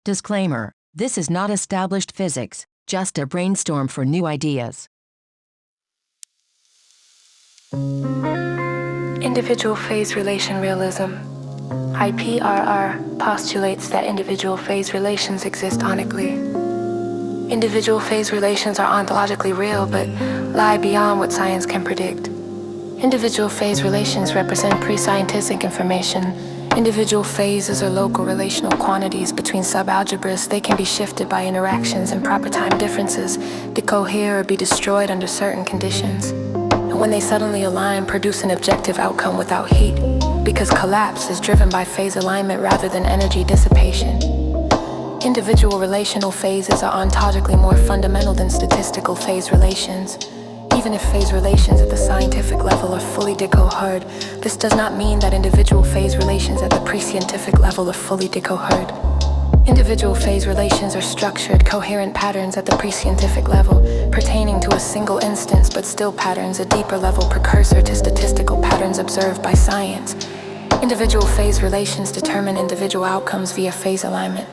Disclaimer: this is not established physics, just a brainstorm for new ideas. Individual phase relation realism. IPRR postulates that individual phase relations exist onically. Individual phase relations are ontologically real, but lie beyond what science can predict. Individual phase relations represent pre-scientific information. Individual phases are local relational quantities between subalgebras. They can be shifted by interactions and proper time differences, decohere or be destroyed under certain conditions. And when they suddenly align, produce an objective outcome without heat, because collapse is driven by phase alignment rather than energy dissipation. Individual relational phases are ontologically more fundamental than statistical phase relations. Even if phase relations at the scientific level are fully decohered, this does not mean that individual phase relations at the pre-scientific level are fully decohered. Individual phase relations are structured, coherent patterns at the pre-scientific level, pertaining to a single instance but still patterns, a deeper level precursor to statistical patterns observed by science. Individual phase relations determine individual outcomes via phase alignment.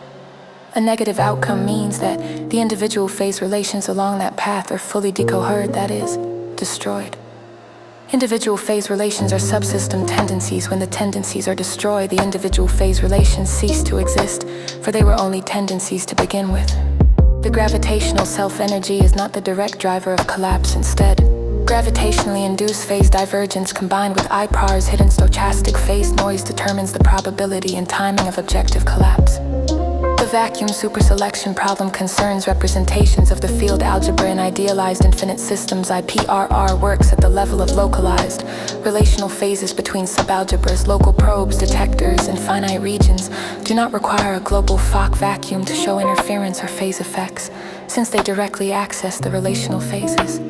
A negative outcome means that the individual phase relations along that path are fully decohered, that is, destroyed. Individual phase relations are subsystem tendencies. When the tendencies are destroyed, the individual phase relations cease to exist, for they were only tendencies to begin with. The gravitational self-energy is not the direct driver of collapse. Instead, gravitationally induced phase divergence combined with IPRR's hidden stochastic phase noise determines the probability and timing of objective collapse. The vacuum superselection problem concerns representations of the field algebra in idealized infinite systems. IPRR works at the level of localized relational phases between subalgebras. Local probes, detectors, and finite regions do not require a global Fock vacuum to show interference or phase effects, since they directly access the relational phases.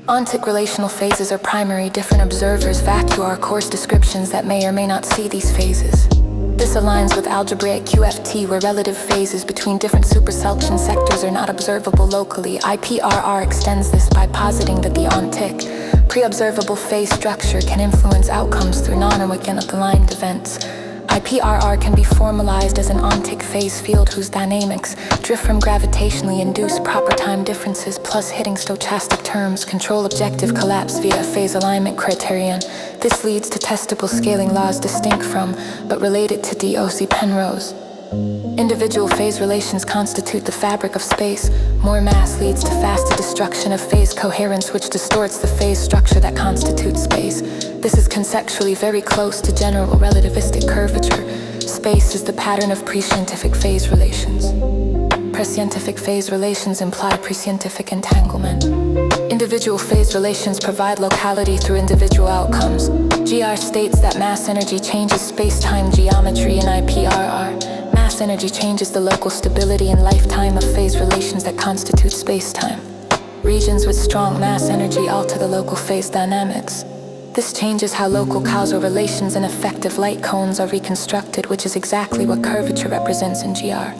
Ontic relational phases are primary. Different observers vacuum are coarse descriptions that may or may not see these phases. This aligns with algebraic QFT, where relative phases between different superselection sectors are not observable locally. IPRR extends this by positing that the ontic, pre-observable phase structure can influence outcomes through non-organic aligned events. IPRR can be formalized as an ontic phase field whose dynamics drift from gravitationally induced proper time differences plus hitting stochastic terms control objective collapse via a phase alignment criterion. This leads to testable scaling laws distinct from, but related to Diósi Penrose. Individual phase relations constitute the fabric of space. More mass leads to faster destruction of phase coherence, which distorts the phase structure that constitutes space. This is conceptually very close to general relativistic curvature. Space is the pattern of pre-scientific phase relations. Prescientific phase relations imply pre-scientific entanglement. Individual phase relations provide locality through individual outcomes. GR states that mass energy changes space-time geometry in IPRR. Mass energy changes the local stability and lifetime of phase relations that constitute space-time. Regions with strong mass energy alter the local phase dynamics. This changes how local causal relations and effective light cones are reconstructed, which is exactly what curvature represents in GR.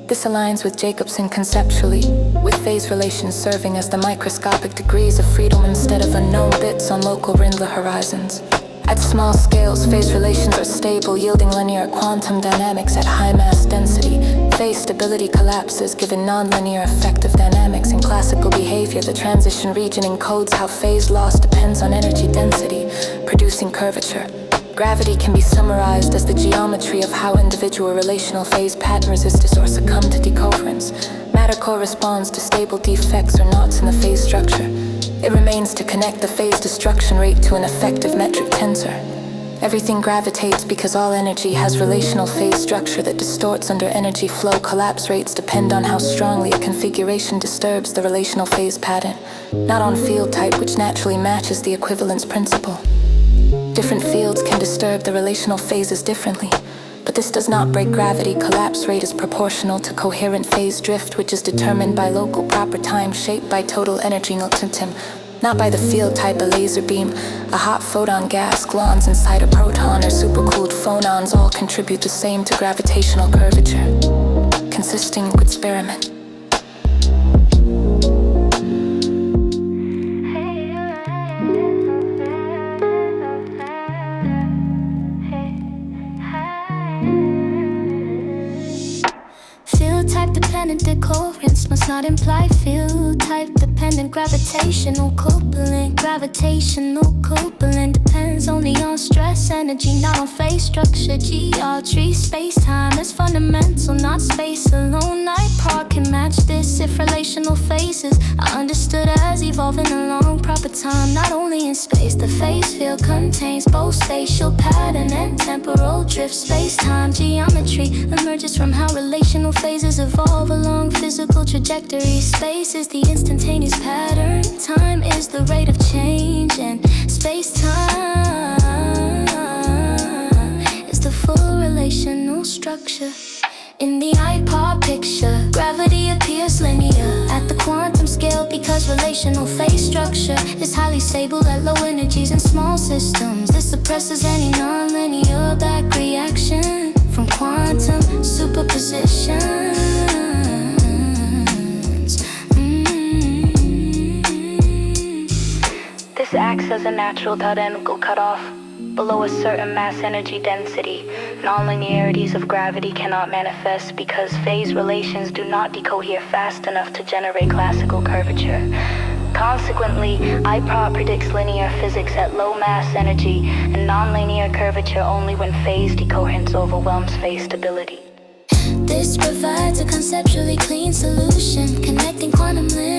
This aligns with Jacobson conceptually, with phase relations serving as the microscopic degrees of freedom instead of unknown bits on local Rindler horizons. At small scales, phase relations are stable, yielding linear quantum dynamics at high mass density. Phase stability collapses given nonlinear effective dynamics. In classical behavior, the transition region encodes how phase loss depends on energy density, producing curvature. Gravity can be summarized as the geometry of how individual relational phase pattern resistors or succumb to decoherence. Matter corresponds to stable defects or knots in the phase structure. It remains to connect the phase destruction rate to an effective metric tensor. Everything gravitates because all energy has relational phase structure that distorts under energy flow. Collapse rates depend on how strongly a configuration disturbs the relational phase pattern, not on field type, which naturally matches the equivalence principle. Different fields can disturb the relational phases differently, but this does not break gravity. Collapse rate is proportional to coherent phase drift, which is determined by local proper time shaped by total energy momentum, not by the field type. A laser beam, a hot photon gas, gluons inside a proton, or supercooled phonons all contribute the same to gravitational curvature, consisting of experiment. type-dependent decoherence must not imply field type-dependent gravitational coupling. Gravitational coupling depends only on stress energy, not on phase structure. Geometry, space-time is fundamental, not space alone. IPRR can match this if relational phases are understood as evolving along proper time, not only in space. The phase field contains both spatial pattern and temporal drift. Space-time geometry emerges from how relational phases evolve along physical trajectories. Space is the instantaneous pattern, time is the rate of change, and space-time is the full relational structure. In the IPRR picture, gravity appears linear at the quantum scale because relational phase structure is highly stable at low energies in small systems. This suppresses any nonlinear back reaction from quantum superpositions. This acts as a natural dynamical cutoff. Below a certain mass energy density, nonlinearities of gravity cannot manifest because phase relations do not decohere fast enough to generate classical curvature. Consequently, IPRR predicts linear physics at low mass energy and nonlinear curvature only when phase decoherence overwhelms phase stability. This provides a conceptually clean solution, connecting quantum limits